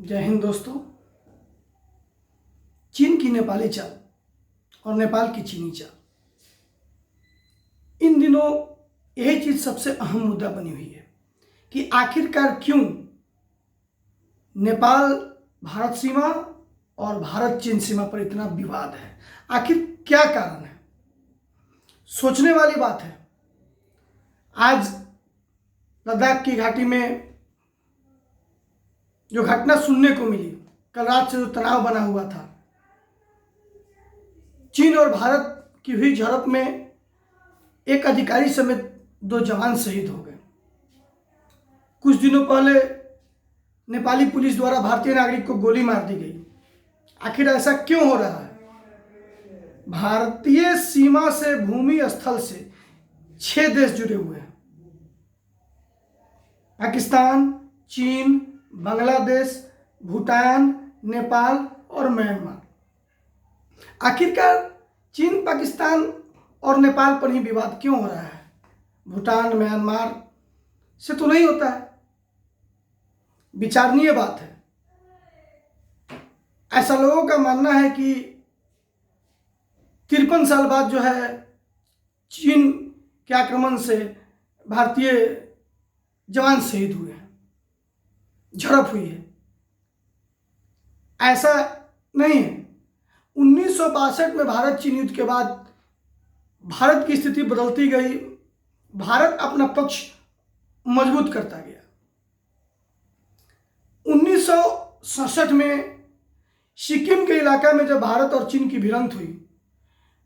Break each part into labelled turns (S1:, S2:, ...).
S1: जय हिंद दोस्तों। चीन की नेपाली चाल और नेपाल की चीनी चाल, इन दिनों यही चीज सबसे अहम मुद्दा बनी हुई है कि आखिरकार क्यों नेपाल भारत सीमा और भारत चीन सीमा पर इतना विवाद है। आखिर क्या कारण है? सोचने वाली बात है। आज लद्दाख की घाटी में जो घटना सुनने को मिली, कल रात से जो तनाव बना हुआ था, चीन और भारत की हुई झड़प में एक अधिकारी समेत 2 जवान शहीद हो गए। कुछ दिनों पहले नेपाली पुलिस द्वारा भारतीय नागरिक को गोली मार दी गई। आखिर ऐसा क्यों हो रहा है? भारतीय सीमा से, भूमि स्थल से 6 देश जुड़े हुए हैं: पाकिस्तान, चीन, बांग्लादेश, भूटान, नेपाल और म्यांमार। आखिरकार चीन, पाकिस्तान और नेपाल पर ही विवाद क्यों हो रहा है? भूटान, म्यांमार से तो नहीं होता है। विचारणीय बात है। ऐसा लोगों का मानना है कि 53 साल बाद जो है चीन के आक्रमण से भारतीय जवान शहीद हुए हैं, झड़प हुई है। ऐसा नहीं है। 1962 में भारत चीन युद्ध के बाद भारत की स्थिति बदलती गई। भारत अपना पक्ष मजबूत करता गया। 1967 में सिक्किम के इलाका में जब भारत और चीन की भिड़ंत हुई,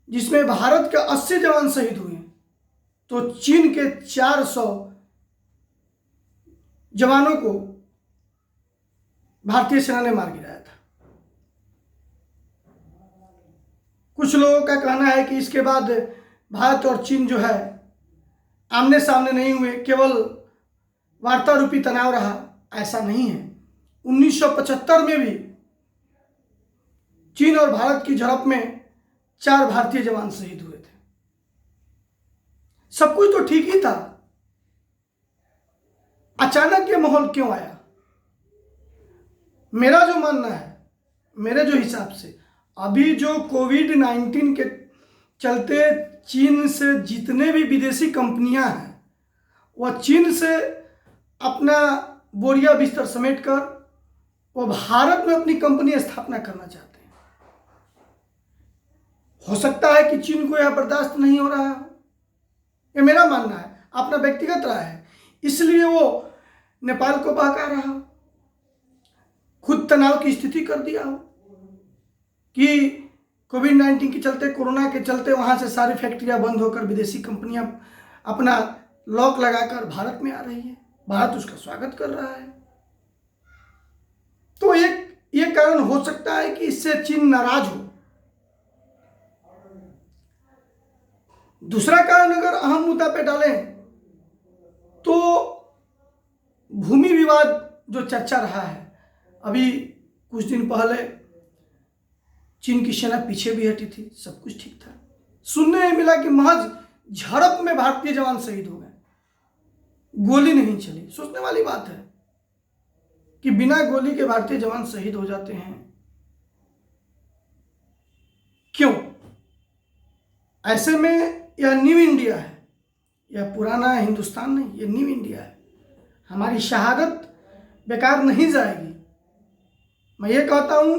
S1: जिसमें भारत के 80 जवान शहीद हुए, तो चीन के 400 जवानों को भारतीय सेना ने मार गिराया था। कुछ लोगों का कहना है कि इसके बाद भारत और चीन जो है आमने सामने नहीं हुए, केवल वार्ता रूपी तनाव रहा। ऐसा नहीं है। 1975 में भी चीन और भारत की झड़प में 4 भारतीय जवान शहीद हुए थे। सब कुछ तो ठीक ही था। अचानक ये माहौल क्यों आया? मेरा जो मानना है, मेरे जो हिसाब से, अभी जो कोविड-19 के चलते चीन से जितने भी विदेशी कंपनियां हैं, वह चीन से अपना बोरिया बिस्तर समेट कर वो भारत में अपनी कंपनी स्थापना करना चाहते हैं। हो सकता है कि चीन को यह बर्दाश्त नहीं हो रहा हो। ये मेरा मानना है, अपना व्यक्तिगत राय है। इसलिए वो नेपाल को बहका रहा हो, खुद तनाव की स्थिति कर दिया हो कि कोविड-19 के चलते, कोरोना के चलते वहां से सारी फैक्ट्रियां बंद होकर विदेशी कंपनियां अपना लॉक लगाकर भारत में आ रही है। भारत उसका स्वागत कर रहा है। तो ये कारण हो सकता है कि इससे चीन नाराज हो। दूसरा कारण अगर अहम मुद्दा पे डालें तो भूमि विवाद जो चर्चा रहा है। अभी कुछ दिन पहले चीन की सेना पीछे भी हटी थी, सब कुछ ठीक था। सुनने में मिला कि महज झड़प में भारतीय जवान शहीद हो गए, गोली नहीं चली। सोचने वाली बात है कि बिना गोली के भारतीय जवान शहीद हो जाते हैं। क्यों? ऐसे में यह न्यू इंडिया है, यह पुराना हिंदुस्तान नहीं, यह न्यू इंडिया है। हमारी शहादत बेकार नहीं जाएगी। मैं ये कहता हूं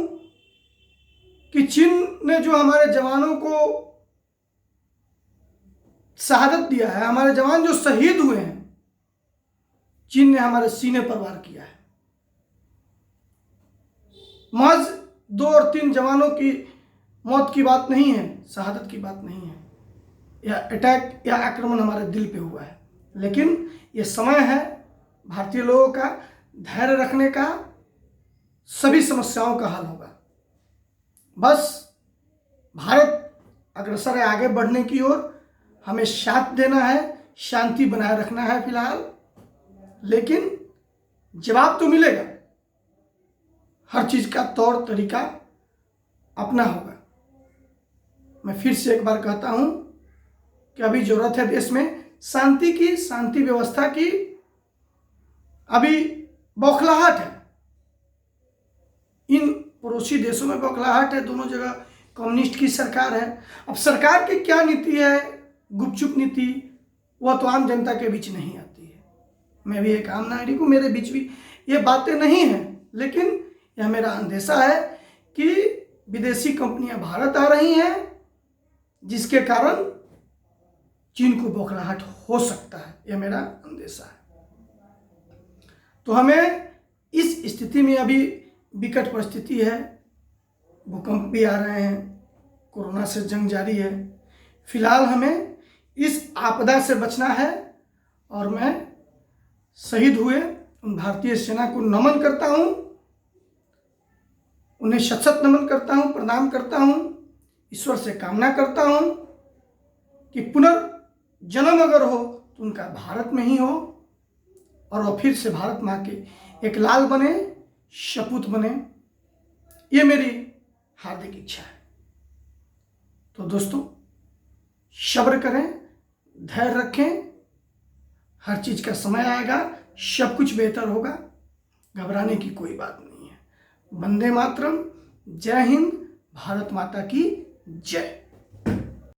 S1: कि चीन ने जो हमारे जवानों को शहादत दिया है, हमारे जवान जो शहीद हुए हैं, चीन ने हमारे सीने पर वार किया है। महज 2 और 3 जवानों की मौत की बात नहीं है, शहादत की बात नहीं है। यह अटैक, यह आक्रमण हमारे दिल पे हुआ है। लेकिन यह समय है भारतीय लोगों का धैर्य रखने का। सभी समस्याओं का हल होगा। बस भारत अग्रसर है आगे बढ़ने की ओर। हमें साथ देना है, शांति बनाए रखना है फिलहाल, लेकिन जवाब तो मिलेगा। हर चीज का तौर तरीका अपना होगा। मैं फिर से एक बार कहता हूं कि अभी जरूरत है देश में शांति की, शांति व्यवस्था की। अभी बौखलाहट है। पड़ोसी देशों में बौखलाहट है, दोनों जगह कम्युनिस्ट की सरकार है। अब सरकार की क्या नीति है, गुपचुप नीति, वह तो आम जनता के बीच नहीं आती है। मैं भी एक आम नागरिक हूँ, मेरे बीच भी ये बातें नहीं हैं, लेकिन यह मेरा अंदेशा है कि विदेशी कंपनियां भारत आ रही हैं, जिसके कारण चीन को बौखलाहट हो सकता है, यह मेरा अंदेशा है। तो हमें इस स्थिति में, अभी विकट परिस्थिति है, भूकंप भी आ रहे हैं, कोरोना से जंग जारी है, फिलहाल हमें इस आपदा से बचना है। और मैं शहीद हुए उन भारतीय सेना को नमन करता हूँ, उन्हें शत शत नमन करता हूँ, प्रणाम करता हूँ, ईश्वर से कामना करता हूँ कि पुनर्जन्म अगर हो तो उनका भारत में ही हो और वो फिर से भारत माँ के एक लाल बने, सपूत बने। ये मेरी हार्दिक इच्छा है। तो दोस्तों, सब्र करें, धैर्य रखें, हर चीज़ का समय आएगा, सब कुछ बेहतर होगा, घबराने की कोई बात नहीं है। वंदे मातरम, जय हिंद, भारत माता की जय।